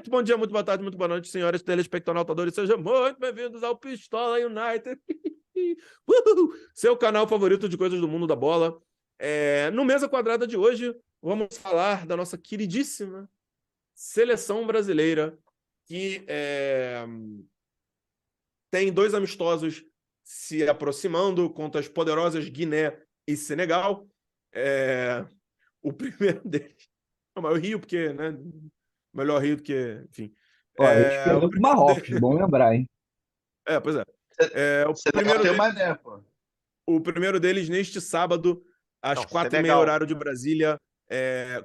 Muito bom dia, muito boa tarde, muito boa noite, senhores telespectadores. Sejam muito bem-vindos ao Pistola United. Seu canal favorito de coisas do mundo da bola. No Mesa Quadrada de hoje, vamos falar da nossa queridíssima seleção brasileira, que tem 2 amistosos se aproximando contra as poderosas Guiné e Senegal. O primeiro deles... Mas eu rio porque, né? Melhor rio do que... Enfim. Ó, a gente perdeu pro Marrocos, bom lembrar, hein? Pois é. O Senegal primeiro tem deles, uma ideia, pô. o primeiro deles neste sábado, às Não, 4h30, Senegal. horário de Brasília,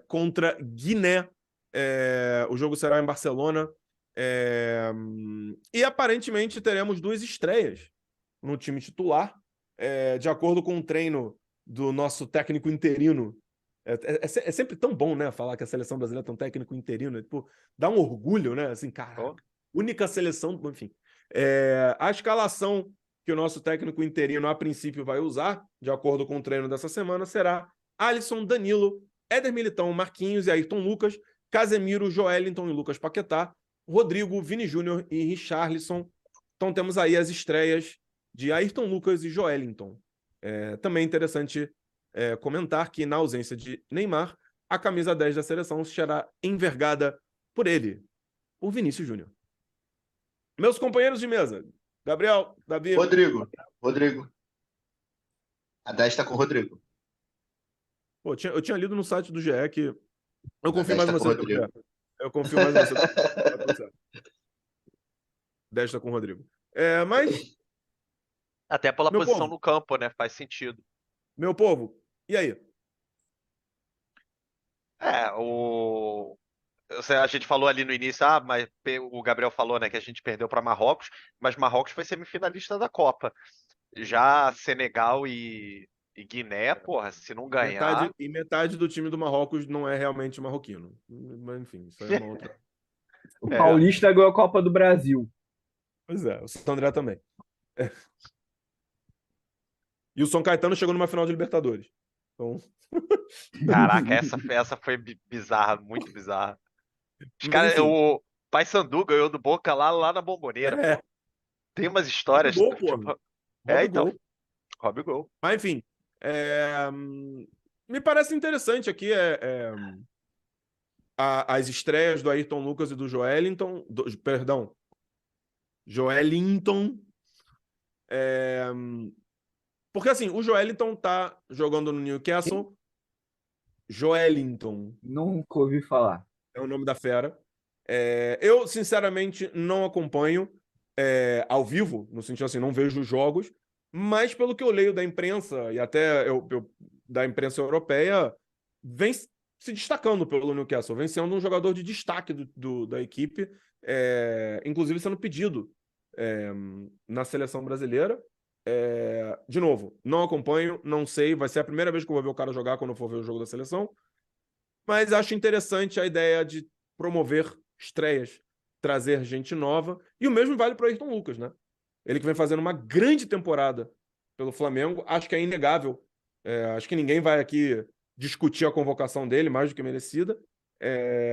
contra Guiné. O jogo será em Barcelona. E aparentemente teremos 2 estreias no time titular, de acordo com o treino do nosso técnico interino. É sempre tão bom, né, falar que a seleção brasileira tem um técnico interino, tipo, dá um orgulho, né, assim, cara, única seleção, enfim. A escalação que o nosso técnico interino, a princípio, vai usar, de acordo com o treino dessa semana, será Alisson, Danilo, Éder Militão, Marquinhos e Ayrton Lucas, Casemiro, Joelinton e Lucas Paquetá, Rodrigo, Vini Júnior e Richarlison. Então temos aí as estreias de Ayrton Lucas e Joelinton. Também interessante comentar que, na ausência de Neymar, a camisa 10 da seleção será envergada por ele, por Vinícius Júnior. Meus companheiros de mesa, Gabriel, Davi... Rodrigo. A 10 tá com o Rodrigo. Pô, eu tinha lido no site do GE que... Eu confio A mais 10 em tá com o você, Rodrigo. Gabriel. Eu confio mais em você. 10 tá com o Rodrigo. Mas, Até pela Meu posição povo. no campo, né? Faz sentido. meu povo, e aí? A gente falou ali no início, mas o Gabriel falou, né, que a gente perdeu para Marrocos, mas Marrocos foi semifinalista da Copa. Já Senegal e Guiné, porra, se não ganhar... Metade do time do Marrocos não é realmente marroquino. Mas, enfim, isso aí é uma outra... O Paulista ganhou a Copa do Brasil. Pois é, o Santo André também. E o São Caetano chegou numa final de Libertadores. Então... Caraca, essa foi bizarra, muito bizarra. Os caras, enfim. o Paysandu ganhou do Boca lá na Bomboneira, pô. Tem umas histórias, Roube gol, tipo... porra. Roube então, gol. Roube gol. Mas, enfim, me parece interessante aqui as estreias do Ayrton Lucas e do Joelinton. Joelinton. Porque, assim, o Joelinton tá jogando no Newcastle. Joelinton Nunca ouvi falar. é o nome da fera. Eu, sinceramente, não acompanho ao vivo, no sentido assim, não vejo os jogos, mas pelo que eu leio da imprensa, e até da imprensa europeia, vem se destacando pelo Newcastle, vem sendo um jogador de destaque da equipe, inclusive sendo pedido na seleção brasileira. De novo, não acompanho, não sei, vai ser a primeira vez que eu vou ver o cara jogar quando eu for ver o jogo da seleção, mas acho interessante a ideia de promover estreias, trazer gente nova, e o mesmo vale para o Ayrton Lucas, né? Ele que vem fazendo uma grande temporada pelo Flamengo, acho que é inegável, acho que ninguém vai aqui discutir a convocação dele, mais do que merecida,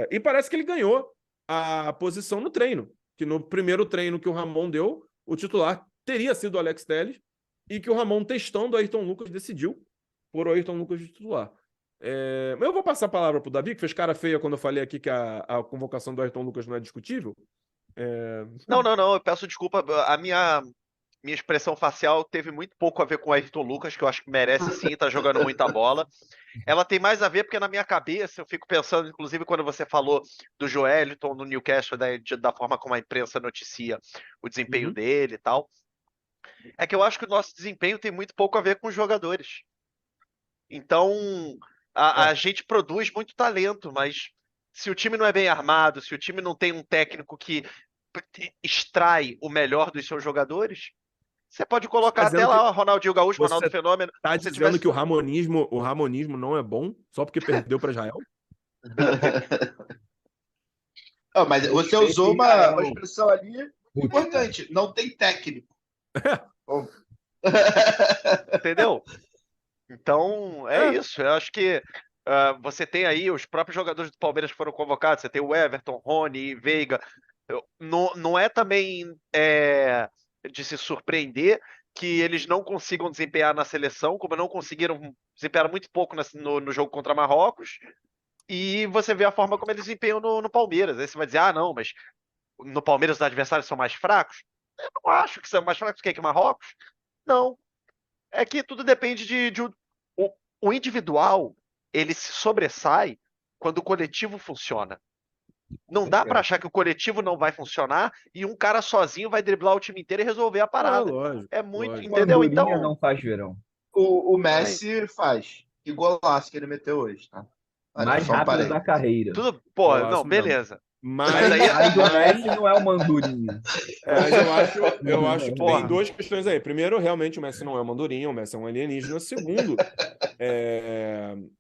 e parece que ele ganhou a posição no treino, que no primeiro treino que o Ramon deu, o titular teria sido o Alex Telles, e que o Ramon, testando o Ayrton Lucas, decidiu por o Ayrton Lucas de titular. Mas eu vou passar a palavra pro Davi, que fez cara feia quando eu falei aqui que a convocação do Ayrton Lucas não é discutível. Não, eu peço desculpa. A minha expressão facial teve muito pouco a ver com o Ayrton Lucas, que eu acho que merece sim, tá jogando muita bola. Ela tem mais a ver porque na minha cabeça eu fico pensando, inclusive quando você falou do Joelinton no Newcastle, da forma como a imprensa noticia o desempenho dele e tal, é que eu acho que o nosso desempenho tem muito pouco a ver com os jogadores. Então, a gente produz muito talento, mas se o time não é bem armado, se o time não tem um técnico que extrai o melhor dos seus jogadores, você pode colocar até lá o Ronaldinho Gaúcho, Ronaldo Fenômeno. Tá dizendo que o ramonismo não é bom só porque perdeu para Israel? Mas você usou uma expressão ali importante. Não tem técnico. Entendeu? Então, é isso. Eu acho que Você tem aí os próprios jogadores do Palmeiras que foram convocados, você tem o Everton, Rony, Veiga. Não é também de se surpreender que eles não consigam desempenhar na seleção, como não conseguiram desempenhar muito pouco no jogo contra Marrocos, e você vê a forma como eles desempenham no Palmeiras. Aí você vai dizer, não, mas no Palmeiras os adversários são mais fracos? Eu não acho que são mais fracos que Marrocos. Não. É que tudo depende o individual, ele se sobressai quando o coletivo funciona. Não dá pra achar que o coletivo não vai funcionar e um cara sozinho vai driblar o time inteiro e resolver a parada. Lógico, É muito, lógico. entendeu? Andorinha Então, não faz verão. O Messi faz. Que golaço que ele meteu hoje, tá? Olha, Mais só um rápido da parênteses. carreira. pô, Golaço não, mesmo. beleza. Mas aí- Mas o Messi não é uma andorinha. Mas eu acho que Porra. tem duas questões aí. Primeiro, realmente, o Messi não é uma andorinha, o Messi é um alienígena. Segundo,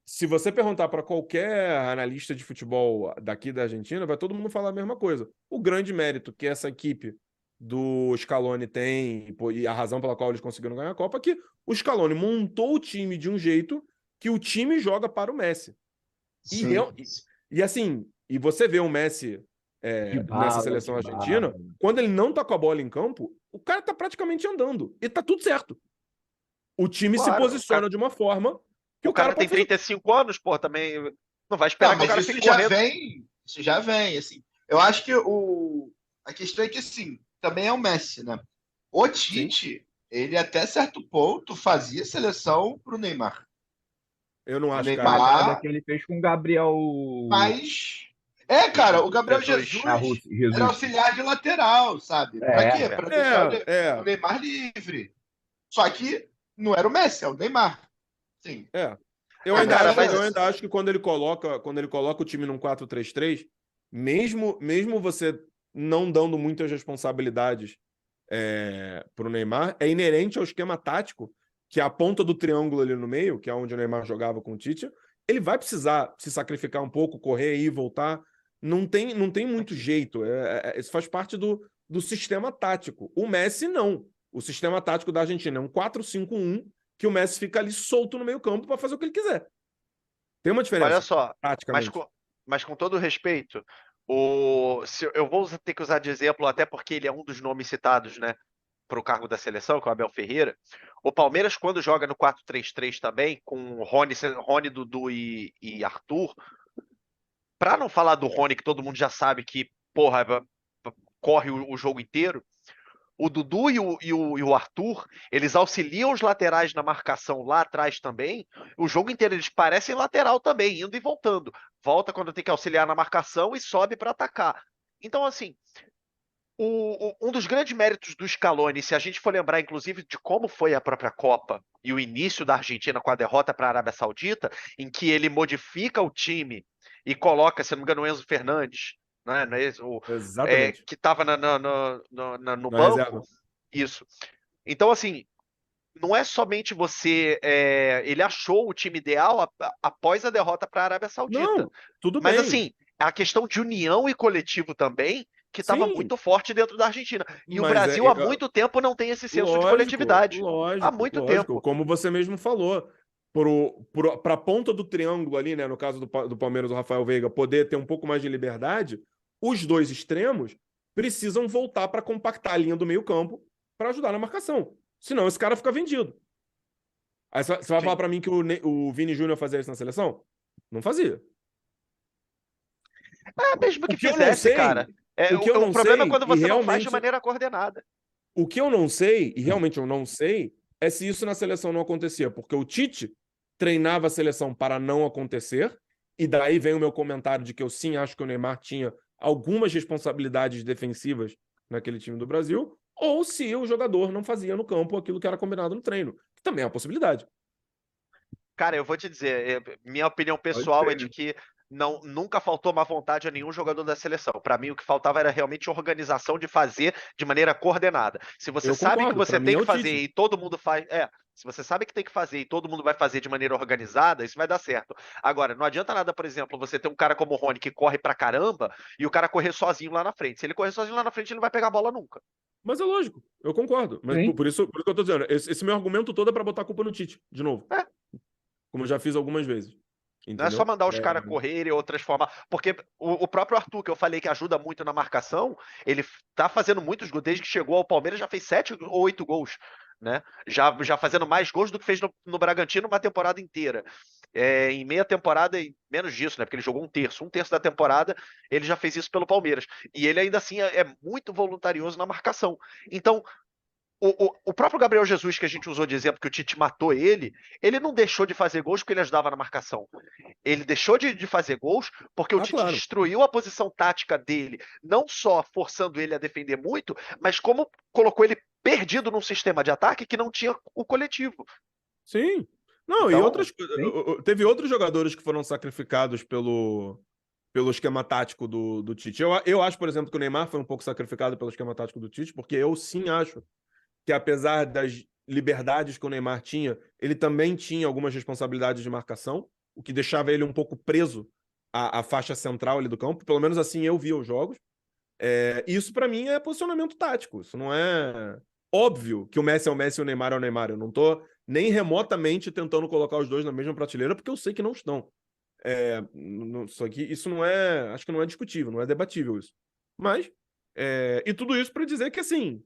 se você perguntar para qualquer analista de futebol daqui da Argentina, vai todo mundo falar a mesma coisa. O grande mérito que essa equipe do Scaloni tem, e a razão pela qual eles conseguiram ganhar a Copa, é que o Scaloni montou o time de um jeito que o time joga para o Messi. Sim. E assim, e você vê o Messi nessa seleção argentina, quando ele não tá com a bola em campo, o cara tá praticamente andando. E tá tudo certo. O time se Claro, posiciona de uma forma que o cara tem pode fazer. 35 anos, pô, também não vai esperar que o mas cara isso fique já correndo. vem. Isso já vem, assim. Eu acho que a questão é que, assim, também é o Messi, né? O Tite, ele até certo ponto fazia seleção pro Neymar. Eu não O acho, Parada cara. que ele fez com o Gabriel. Mas. Cara, o Gabriel Jesus. era auxiliar de lateral, sabe? Pra quê? Pra deixar o Neymar livre. Só que não era o Messi, é o Neymar. Sim. Eu Ah, ainda cara, acho, mas- eu ainda acho que quando ele coloca o time num 4-3-3, mesmo você não dando muitas responsabilidades pro Neymar, é inerente ao esquema tático, que é a ponta do triângulo ali no meio, que é onde o Neymar jogava com o Tite, ele vai precisar se sacrificar um pouco, correr e voltar. Não tem muito jeito. Isso faz parte do sistema tático. O Messi, não. O sistema tático da Argentina é um 4-5-1, que o Messi fica ali solto no meio campo para fazer o que ele quiser. Tem uma diferença. Olha só, praticamente. mas com todo respeito, eu vou ter que usar de exemplo, até porque ele é um dos nomes citados, né, para o cargo da seleção, que é o Abel Ferreira. O Palmeiras, quando joga no 4-3-3 também, com Rony, Dudu e Arthur, para não falar do Rony, que todo mundo já sabe que, porra, corre o jogo inteiro, o Dudu e o Arthur, eles auxiliam os laterais na marcação lá atrás também. O jogo inteiro eles parecem lateral também, indo e voltando. Volta quando tem que auxiliar na marcação e sobe para atacar. Então, assim, um dos grandes méritos do Scaloni, se a gente for lembrar, inclusive, de como foi a própria Copa e o início da Argentina com a derrota para a Arábia Saudita, em que ele modifica o time e coloca, se não me engano, o Enzo Fernandes, né, Exatamente. que estava no Na banco. reserva. Isso. Então, assim, não é somente você. Ele achou o time ideal após a derrota para a Arábia Saudita. Não, tudo Mas, bem. assim, a questão de união e coletivo também, que estava Sim. muito forte dentro da Argentina. E o Mas Brasil há muito tempo não tem esse senso de coletividade. Lógico, Há muito tempo. Como você mesmo falou. Para a ponta do triângulo ali, né? No caso do Palmeiras, do Rafael Veiga, poder ter um pouco mais de liberdade, os dois extremos precisam voltar para compactar a linha do meio-campo para ajudar na marcação. Senão esse cara fica vendido. Aí você vai falar para mim que o Vini Júnior fazia isso na seleção? Não fazia. Mesmo que O que eu não fizesse, sei, cara. O problema é quando você não faz de maneira coordenada. O que eu não sei, e realmente eu não sei, é se isso na seleção não acontecia, porque o Tite treinava a seleção para não acontecer, e daí vem o meu comentário de que eu sim acho que o Neymar tinha algumas responsabilidades defensivas naquele time do Brasil, ou se o jogador não fazia no campo aquilo que era combinado no treino, que também é uma possibilidade. Cara, eu vou te dizer, minha opinião pessoal é de que nunca faltou má vontade a nenhum jogador da seleção. Para mim, o que faltava era realmente organização de fazer de maneira coordenada. Se você sabe que você tem que fazer e todo mundo faz. Se você sabe que tem que fazer e todo mundo vai fazer de maneira organizada, isso vai dar certo. Agora, não adianta nada, por exemplo, você ter um cara como o Rony que corre pra caramba e o cara correr sozinho lá na frente. Se ele correr sozinho lá na frente, ele não vai pegar a bola nunca. Mas é lógico, eu concordo. Mas por isso que eu tô dizendo, esse meu argumento todo é pra botar a culpa no Tite, de novo. Como eu já fiz algumas vezes. Não é só entendeu? mandar os caras correrem ou transformar. Porque o próprio Arthur, que eu falei que ajuda muito na marcação, ele tá fazendo muitos gols. Desde que chegou ao Palmeiras, já fez 7 ou 8 gols. Né? Já fazendo mais gols do que fez no Bragantino uma temporada inteira. Em meia temporada, e menos disso, né? Porque ele jogou um terço da temporada, ele já fez isso pelo Palmeiras. E ele ainda assim é muito voluntarioso na marcação. Então, o próprio Gabriel Jesus, que a gente usou de exemplo, que o Tite matou ele não deixou de fazer gols porque ele ajudava na marcação. Ele deixou de fazer gols porque o Tite claro. destruiu a posição tática dele, não só forçando ele a defender muito, mas como colocou ele perdido num sistema de ataque que não tinha o coletivo. Sim. Não, e Então, outras coisas. Teve outros jogadores que foram sacrificados pelo esquema tático do Tite. Eu acho, por exemplo, que o Neymar foi um pouco sacrificado pelo esquema tático do Tite, porque eu sim acho que, apesar das liberdades que o Neymar tinha, ele também tinha algumas responsabilidades de marcação, o que deixava ele um pouco preso à faixa central ali do campo. Pelo menos assim eu via os jogos. Isso, pra mim, é posicionamento tático. Isso não é óbvio que o Messi é o Messi e o Neymar é o Neymar. Eu não tô nem remotamente tentando colocar os dois na mesma prateleira, porque eu sei que não estão. Só que isso não é. Acho que não é discutível, não é debatível isso. Mas. E tudo isso para dizer que, assim,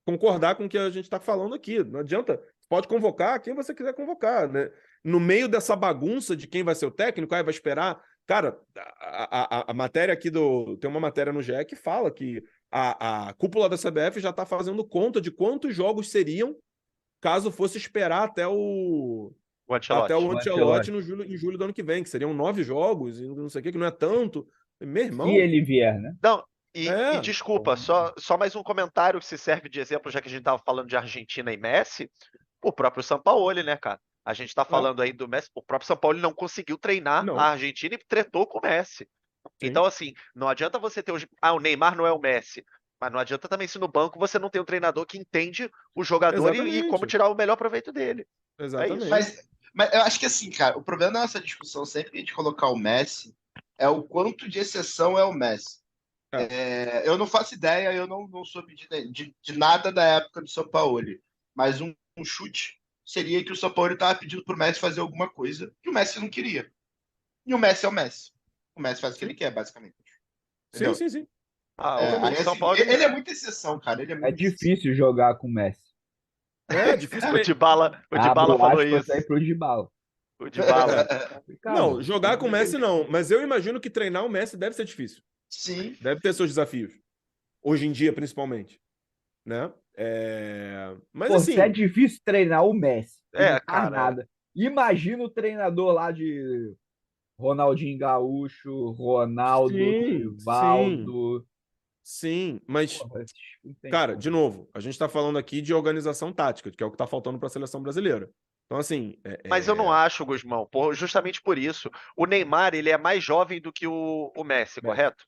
concordar com o que a gente está falando aqui. Não adianta. Pode convocar quem você quiser convocar, né? No meio dessa bagunça de quem vai ser o técnico, aí vai esperar. Cara, a matéria aqui tem uma matéria no GE que fala que a cúpula da CBF já está fazendo conta de quantos jogos seriam caso fosse esperar até o Ancelotti em julho do ano que vem, que seriam 9 jogos e não sei o que não é tanto. Meu irmão. Se ele vier, né? Não, e desculpa, só mais um comentário que se serve de exemplo, já que a gente estava falando de Argentina e Messi, o próprio Sampaoli, né, cara? A gente tá falando aí do Messi, o próprio Sampaoli não conseguiu treinar a Argentina e tretou com o Messi. Sim. Então, assim, não adianta você ter o Neymar não é o Messi, mas não adianta também se no banco você não tem um treinador que entende o jogador e como tirar o melhor proveito dele. Exatamente. Mas eu acho que assim, cara, o problema nessa discussão, sempre que a gente colocar o Messi, é o quanto de exceção é o Messi. Eu não faço ideia, eu não soube de nada da época do Sampaoli, mas um chute seria que o Sampaoli estava pedindo pro Messi fazer alguma coisa que o Messi não queria. E o Messi é o Messi. O Messi faz o que ele quer, basicamente. Entendeu? Sim. Aí, assim, ele é muita exceção, cara. Ele é muito difícil jogar com o Messi. Difícil. O Dybala falou isso. Aí pro Dybala. O Dybala. Não, jogar com o Messi não, mas eu imagino que treinar o Messi deve ser difícil. Sim. Deve ter seus desafios. Hoje em dia, principalmente. Né? Mas assim. Se é difícil treinar o Messi, não cara. Nada. Imagina o treinador lá de Ronaldinho Gaúcho, Ronaldo, Rivaldo. Sim, mas, cara, de novo, a gente tá falando aqui de organização tática, que é o que tá faltando pra seleção brasileira. Então, assim. Mas eu não acho, Guzmão, justamente por isso. O Neymar, ele é mais jovem do que o Messi, correto?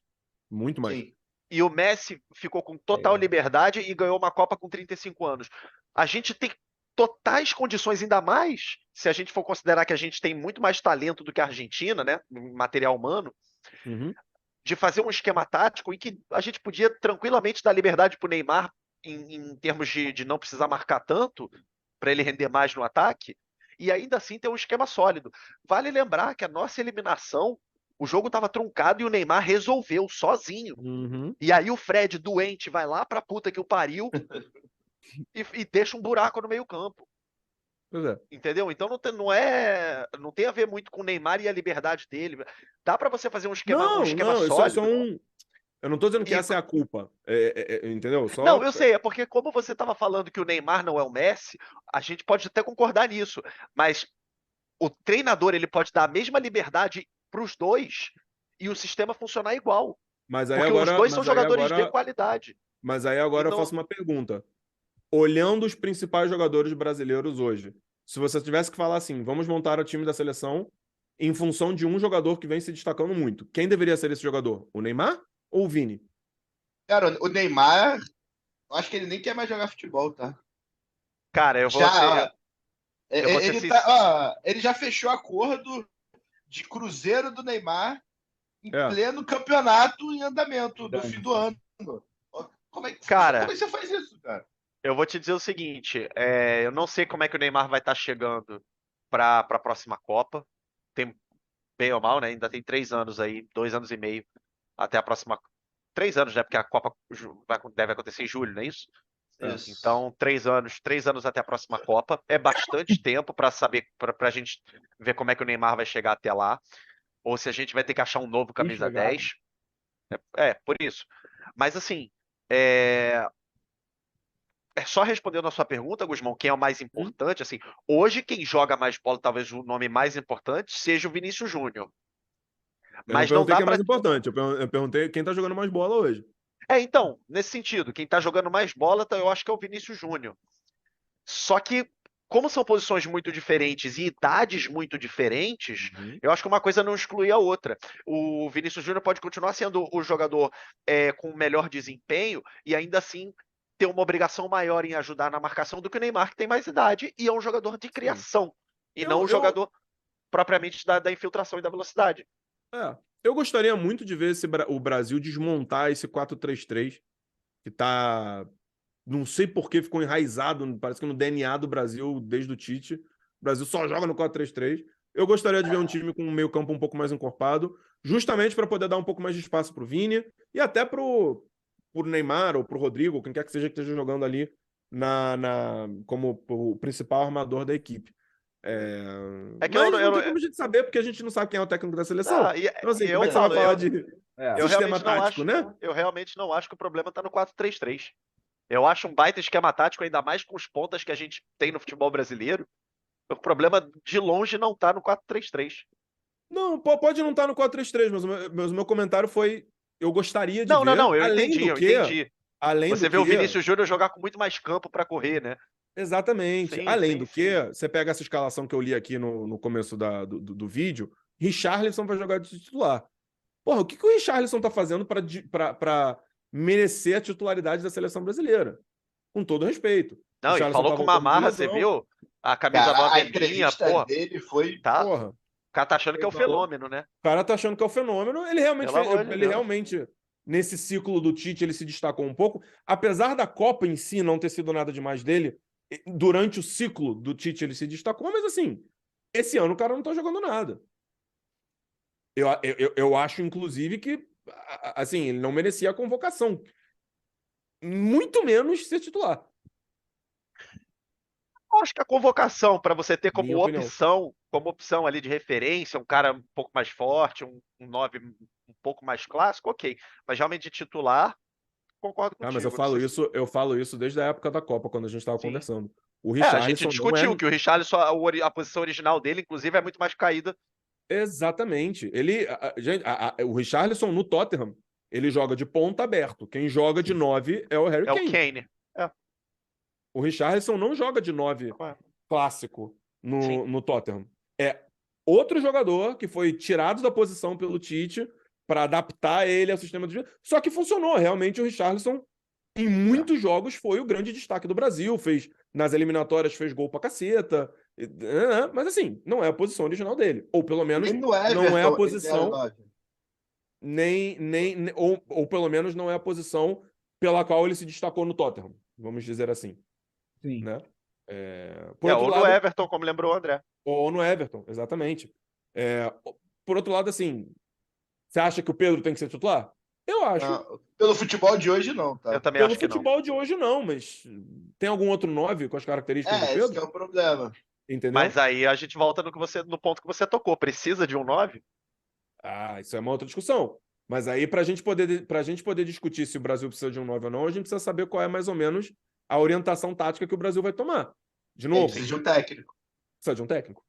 Muito mais. Sim. E o Messi ficou com total liberdade e ganhou uma Copa com 35 anos. A gente tem totais condições, ainda mais se a gente for considerar que a gente tem muito mais talento do que a Argentina, né? Material humano. De fazer um esquema tático em que a gente podia tranquilamente dar liberdade para o Neymar em termos de não precisar marcar tanto para ele render mais no ataque e ainda assim ter um esquema sólido. Vale lembrar que a nossa eliminação, o jogo estava truncado e o Neymar resolveu sozinho. E aí o Fred, doente, vai lá pra puta que o pariu e deixa um buraco no meio campo. Entendeu? Então não tem a ver muito com o Neymar e a liberdade dele. Dá pra você fazer um esquema sólido. Eu não tô dizendo que essa é a culpa. Entendeu? Não, eu sei, é porque como você tava falando que o Neymar não é o Messi, a gente pode até concordar nisso, mas o treinador ele pode dar a mesma liberdade pros dois e o sistema funcionar igual. Porque os dois são jogadores de qualidade. Mas aí agora eu faço uma pergunta. Olhando os principais jogadores brasileiros hoje, se você tivesse que falar assim, vamos montar o time da seleção em função de um jogador que vem se destacando muito, quem deveria ser esse jogador? O Neymar ou o Vini? Cara, o Neymar, eu acho que ele nem quer mais jogar futebol, tá? Cara, ele já fechou acordo de Cruzeiro do Neymar em pleno campeonato em andamento do fim do ano. Como é que você faz isso, cara? Eu vou te dizer o seguinte, eu não sei como é que o Neymar vai estar chegando para a próxima Copa. bem ou mal, né? Ainda tem 3 anos aí, 2 anos e meio até a próxima. 3 anos, né? Porque a Copa deve acontecer em julho, não é isso? Isso. Então, 3 anos até a próxima Copa. É bastante tempo para saber, para a gente ver como é que o Neymar vai chegar até lá. Ou se a gente vai ter que achar um novo camisa chegar, 10. Por isso. Mas assim, é... é só respondendo a sua pergunta, Guzmão, quem é o mais importante, assim, hoje quem joga mais bola, talvez o nome mais importante seja o Vinícius Júnior. Eu não Mas não perguntei dá quem é para. mais importante, eu perguntei quem tá jogando mais bola hoje. Então, nesse sentido, quem tá jogando mais bola, eu acho que é o Vinícius Júnior. Só que, como são posições muito diferentes e idades muito diferentes, eu acho que uma coisa não exclui a outra. O Vinícius Júnior pode continuar sendo o jogador com melhor desempenho e ainda assim ter uma obrigação maior em ajudar na marcação do que o Neymar, que tem mais idade e é um jogador de criação, e não um jogador propriamente da infiltração e da velocidade. Eu gostaria muito de ver o Brasil desmontar esse 4-3-3, que tá. Não sei por que ficou enraizado, parece que no DNA do Brasil desde o Tite. O Brasil só joga no 4-3-3. Eu gostaria de ver um time com um meio-campo um pouco mais encorpado, justamente para poder dar um pouco mais de espaço para o Vini e até para o Neymar ou para o Rodrigo, quem quer que seja que esteja jogando ali como o principal armador da equipe. É que Mas eu não não. tem como a gente saber, porque a gente não sabe quem é o técnico da seleção. Então, assim, como é Eu que você vai falo, falar de eu sistema realmente não tático, acho, né? eu realmente não acho que o problema está no 4-3-3. Eu acho um baita esquema tático, ainda mais com os pontas que a gente tem no futebol brasileiro. O problema de longe não tá no 4-3-3. Não, pode não estar no 4-3-3, mas o meu comentário foi: eu gostaria de Não, ver, eu além entendi, do eu que, entendi. Você vê o Vinícius Júnior jogar com muito mais campo para correr, né? exatamente, Sim, além sim, do sim. que, você pega essa escalação que eu li aqui no começo do vídeo, Richarlison vai jogar de titular. Porra, o que o Richarlison tá fazendo para merecer a titularidade da seleção brasileira? Com todo respeito. Não, e Richarlison falou tá com uma voltando de marra, você lesão. viu? A camisa Cara, 9 a é minha, entrevista pô. dele foi. Tá? Porra. O cara tá achando que é o Falou. fenômeno, né? O cara tá achando que é o fenômeno. Ele realmente, Pelo amor de ele Deus. realmente, nesse ciclo do Tite, ele se destacou um pouco. Apesar da Copa em si não ter sido nada demais dele, durante o ciclo do Tite ele se destacou, mas assim, esse ano o cara não tá jogando nada. Eu acho, inclusive, que assim, ele não merecia a convocação. Muito menos ser titular. Eu acho que a convocação para você ter Minha opinião. como opção ali de referência, um cara um pouco mais forte, um 9 um pouco mais clássico, ok. Mas realmente de titular, concordo Ah, mas contigo. Não sei se... eu falo isso desde a época da Copa, quando a gente estava Sim. conversando. O A gente Richarlison não é. discutiu que o Richarlison, a posição original dele, inclusive, é muito mais caída. Exatamente. Gente, o Richarlison no Tottenham, ele joga de ponta aberto. Quem joga de 9 é o Harry É o Kane. Kane. O Richarlison não joga de 9 É. clássico Sim. no Tottenham. É outro jogador que foi tirado da posição pelo Tite para adaptar ele ao sistema do jogo. Só que funcionou. Realmente o Richarlison, em muitos jogos, foi o grande destaque do Brasil. Nas eliminatórias fez gol pra caceta. Mas assim, não é a posição original dele. Ou pelo menos Nem no Everton, não é a ele era o posição. 9. Ou pelo menos não é a posição pela qual ele se destacou no Tottenham, vamos dizer assim. Sim. Né? Por outro ou no lado, Everton, como lembrou o André. ou no Everton, exatamente. Por outro lado, assim, você acha que o Pedro tem que ser titular? Eu acho. Não, pelo futebol de hoje, não, tá? Eu também Pelo acho que não. futebol de hoje, não, mas tem algum outro 9 com as características do Esse Pedro? que é o problema. Entendeu? Mas aí a gente volta no ponto que você tocou. Precisa de um 9? Isso é uma outra discussão. Mas aí, pra gente poder discutir se o Brasil precisa de um 9 ou não, a gente precisa saber qual é mais ou menos a orientação tática que o Brasil vai tomar. De Ele novo, precisa de um técnico. precisa de um técnico.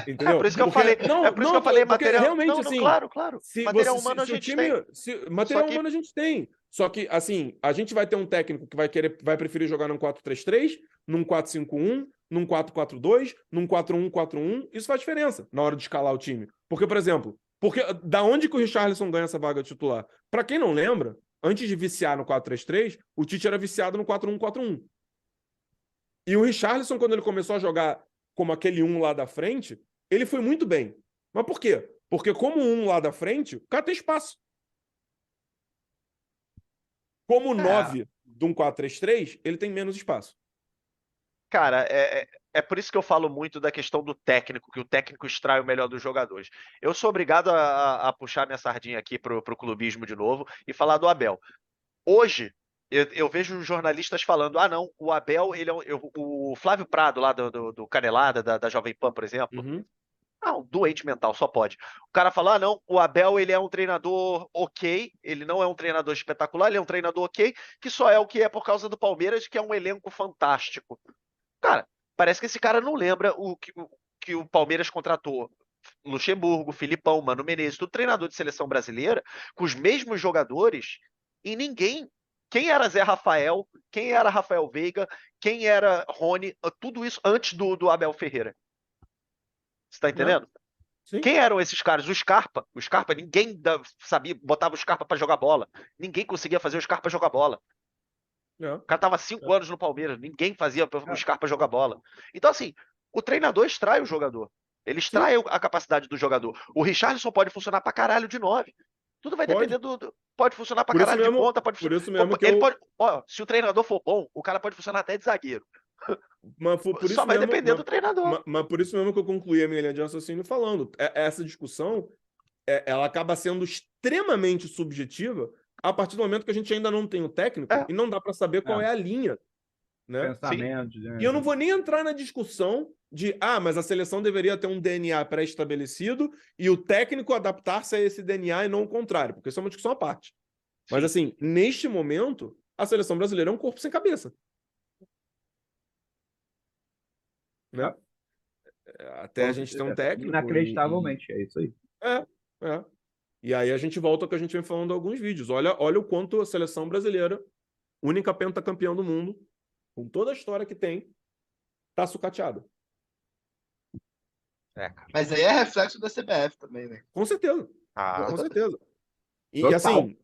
Entendeu? Por isso que eu falei. Por isso que eu falei porque material. realmente, Não, assim, claro. Material humano a se o gente time. tem. Material Só que- humano a gente tem. Só que, assim, a gente vai ter um técnico que vai preferir jogar num 4-3-3, num 4-5-1, num 4-4-2, num 4-1-4-1. Isso faz diferença na hora de escalar o time. Porque, por exemplo, da onde que o Richarlison ganha essa vaga titular? Pra quem não lembra, antes de viciar no 4-3-3, o Tite era viciado no 4-1-4-1. E o Richarlison, quando ele começou a jogar como aquele 1 lá da frente, ele foi muito bem. Mas por quê? Porque como 1 lá da frente, o cara tem espaço. Como 9 de um 4-3-3, ele tem menos espaço. Cara, é por isso que eu falo muito da questão do técnico, que o técnico extrai o melhor dos jogadores. Eu sou obrigado a puxar minha sardinha aqui pro clubismo de novo e falar do Abel. Hoje, eu vejo jornalistas falando, não, o Abel, ele o Flávio Prado, lá do Canelada, da Jovem Pan, por exemplo, Uhum. um doente mental, só pode. O cara fala, não, o Abel, ele é um treinador ok, ele não é um treinador espetacular, ele é um treinador ok, que só é o que é por causa do Palmeiras, que é um elenco fantástico. Cara, parece que esse cara não lembra que o Palmeiras contratou Luxemburgo, Filipão, Mano Menezes, tudo treinador de seleção brasileira, com os mesmos jogadores, e ninguém. Quem era Zé Rafael? Quem era Rafael Veiga? Quem era Rony? Tudo isso antes do Abel Ferreira. Você tá entendendo? Sim. Quem eram esses caras? O Scarpa. O Scarpa, ninguém sabia, botava o Scarpa pra jogar bola. Ninguém conseguia fazer o Scarpa jogar bola. O cara tava 5 anos no Palmeiras, ninguém fazia o Scarpa jogar bola. Então, assim, o treinador extrai o jogador. Ele extrai a capacidade do jogador. O Richarlison pode funcionar pra caralho de 9. Tudo vai depender pode funcionar pra caralho de ponta, pode funcionar. Por isso mesmo se o treinador for bom, o cara pode funcionar até de zagueiro. Mas por Só isso vai mesmo, depender do treinador. Mas por isso mesmo que eu concluí a minha linha de raciocínio falando. Essa discussão, ela acaba sendo extremamente subjetiva a partir do momento que a gente ainda não tem o técnico e não dá para saber qual é a linha. Né? Pensamento. Né? E eu não vou nem entrar na discussão de, mas a seleção deveria ter um DNA pré-estabelecido e o técnico adaptar-se a esse DNA e não o contrário, porque isso é uma discussão à parte. Mas, assim, neste momento, a seleção brasileira é um corpo sem cabeça. Né? Até a gente ter um técnico. Inacreditavelmente, é isso aí. E aí a gente volta ao que a gente vem falando em alguns vídeos. Olha o quanto a seleção brasileira, única pentacampeã do mundo, com toda a história que tem, tá sucateada. Mas aí é reflexo da CBF também, né? Com certeza. Com certeza. E Total. assim,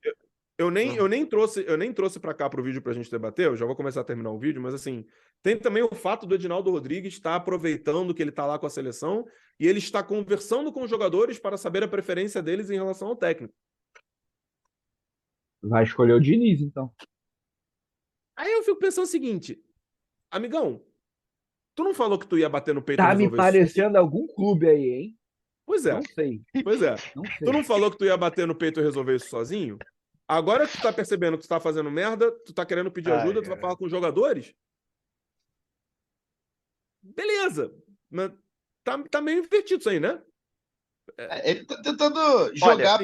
eu nem trouxe para cá pro vídeo pra gente debater, eu já vou começar a terminar o vídeo, mas assim, tem também o fato do Edinaldo Rodrigues estar aproveitando que ele tá lá com a seleção e ele está conversando com os jogadores para saber a preferência deles em relação ao técnico. Vai escolher o Diniz, então. Aí eu fico pensando o seguinte, amigão, tu não falou que tu ia bater no peito e Tá me resolver parecendo algum clube aí, hein? Pois é. Não sei. Pois é. Não sei. Tu não falou que tu ia bater no peito e resolver isso sozinho? Agora que tu tá percebendo que tu tá fazendo merda, tu tá querendo pedir ajuda, tu vai falar com os jogadores? Beleza. Mas tá meio invertido isso aí, né? Ele tá tentando jogar, ao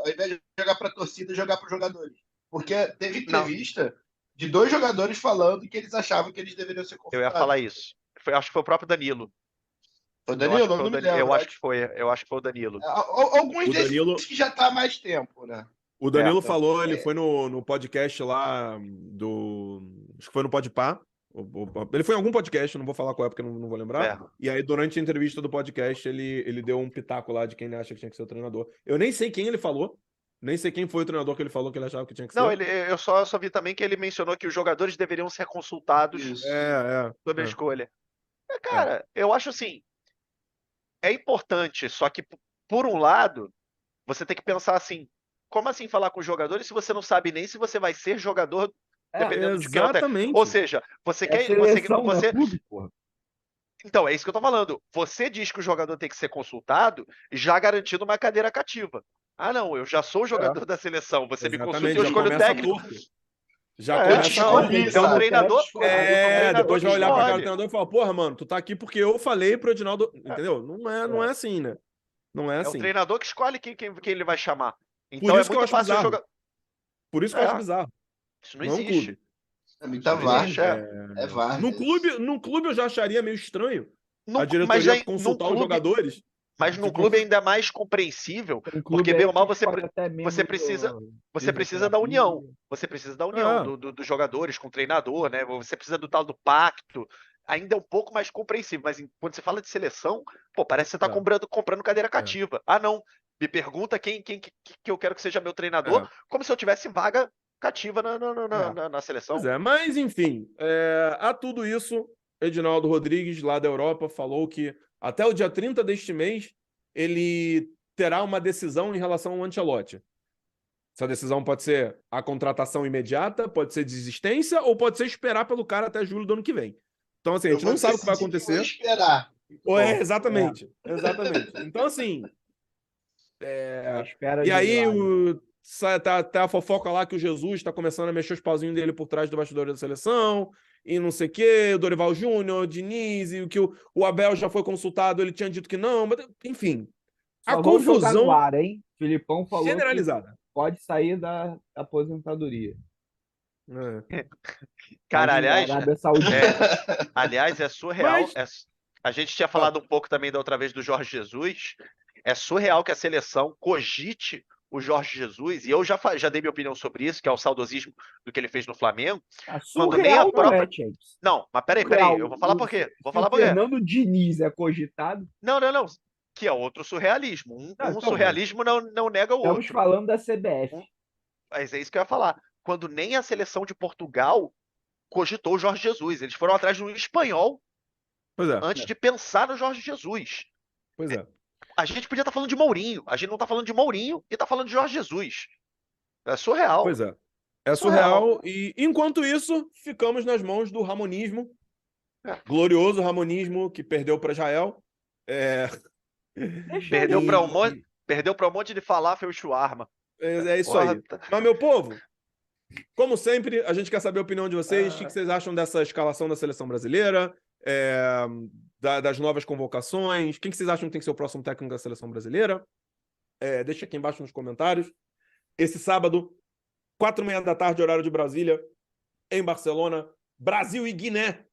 invés de jogar pra torcida, jogar pros jogadores. Porque teve entrevista de 2 jogadores falando que eles achavam que eles deveriam ser Eu ia falar isso. Acho que foi o próprio Danilo. Foi o Danilo? Eu não me lembro. Eu acho que foi o Danilo. Alguns desses que já tá há mais tempo, né? O Danilo falou, ele foi no podcast lá do... Acho que foi no Podpah. Ele foi em algum podcast, não vou falar qual é porque não vou lembrar. E aí, durante a entrevista do podcast, ele deu um pitaco lá de quem ele acha que tinha que ser o treinador. Eu nem sei quem ele falou. Nem sei quem foi o treinador que ele falou que ele achava que tinha que ser. Não, eu só vi também que ele mencionou que os jogadores deveriam ser consultados sobre a escolha. Cara, eu acho assim, é importante, só que, por um lado, você tem que pensar assim, como assim falar com os jogadores se você não sabe nem se você vai ser jogador dependendo de quem é o técnico? Ou seja, você quer... clube, porra. Então, é isso que eu tô falando. Você diz que o jogador tem que ser consultado, já garantindo uma cadeira cativa. Não, eu já sou jogador da seleção, você me consulta e eu escolho o técnico. Já começa Então o treinador... depois vai olhar pra cara do treinador e falar, porra, mano, tu tá aqui porque eu falei pro Edinaldo... Entendeu? Não é assim, né? Não é assim. É o treinador que escolhe quem ele vai chamar. Então é muito fácil jogar... Por isso que eu acho bizarro. Isso não existe. É muita várzea. É várzea. No clube eu já acharia meio estranho a diretoria consultar os jogadores. Mas no clube ainda é mais compreensível, porque bem ou mal você precisa da união. Você precisa da união dos jogadores com o treinador, né? Você precisa do tal do pacto. Ainda é um pouco mais compreensível, mas quando você fala de seleção, parece que você tá comprando cadeira cativa. Não, me pergunta quem que eu quero que seja meu treinador, como se eu tivesse vaga cativa na seleção. Pois é, mas enfim, a tudo isso, Edinaldo Rodrigues, lá da Europa, falou que até o dia 30 deste mês, ele terá uma decisão em relação ao Ancelotti. Essa decisão pode ser a contratação imediata, pode ser desistência, ou pode ser esperar pelo cara até julho do ano que vem. Então, assim, a Eu gente não vou sabe o que vai decidir que vou acontecer. esperar. Exatamente. Então, assim, À espera e de aí milagre. tá a fofoca lá que o Jesus tá começando a mexer os pauzinhos dele por trás do bastidor da seleção, e não sei o quê, o Dorival Júnior, o Diniz, e que o Abel já foi consultado, ele tinha dito que não, mas, enfim, a Só vamos jogar no confusão ar, hein? Filipão falou que generalizada. pode sair da aposentadoria. Cara, Pode ir embora, aliás, Arábia Saudita. aliás, é surreal. Mas, A gente tinha falado um pouco também da outra vez do Jorge Jesus. É surreal que a seleção cogite o Jorge Jesus, e eu já dei minha opinião sobre isso, que é o saudosismo do que ele fez no Flamengo, quando nem a Surreal não é, própria. James. Não, mas peraí, Surreal. eu vou falar por quê. Vou Se o falar por quê. Fernando Diniz é cogitado, Não. Que é outro surrealismo. Um então, surrealismo não nega o estamos outro. falando da CBF. Mas é isso que eu ia falar. Quando nem a seleção de Portugal cogitou o Jorge Jesus. Eles foram atrás de um espanhol pois é, antes de pensar no Jorge Jesus. pois é. A gente podia estar falando de Mourinho. A gente não está falando de Mourinho e está falando de Jorge Jesus. É surreal. Pois é. É surreal. E, enquanto isso, ficamos nas mãos do ramonismo. Glorioso ramonismo que perdeu para Israel. Deixa Perdeu ele. para um monte de falafel e shawarma. É isso Porra, aí. Mas, meu povo, como sempre, a gente quer saber a opinião de vocês. O que vocês acham dessa escalação da seleção brasileira? Das novas convocações? Quem que vocês acham que tem que ser o próximo técnico da seleção brasileira? Deixa aqui embaixo nos comentários. Esse sábado, 4h30 da tarde, horário de Brasília, em Barcelona, Brasil e Guiné.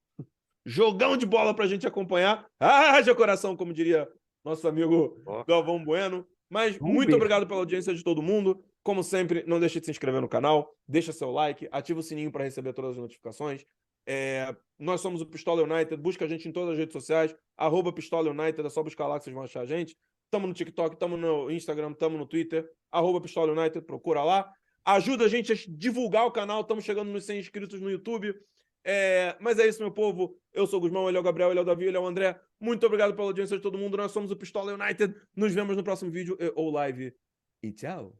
Jogão de bola pra gente acompanhar. Haja coração, como diria nosso amigo Galvão Bueno. Mas muito obrigado pela audiência de todo mundo. Como sempre, não deixe de se inscrever no canal, deixa seu like, ativa o sininho para receber todas as notificações. Nós somos o Pistola United, busca a gente em todas as redes sociais, @Pistola United, é só buscar lá que vocês vão achar a gente. Estamos no TikTok, estamos no Instagram, estamos no Twitter, @Pistola United, procura lá. Ajuda a gente a divulgar o canal, estamos chegando nos 100 inscritos no YouTube. Mas é isso, meu povo. Eu sou o Guzmão, ele é o Gabriel, ele é o Davi, ele é o André. Muito obrigado pela audiência de todo mundo. Nós somos o Pistola United. Nos vemos no próximo vídeo ou live. E tchau.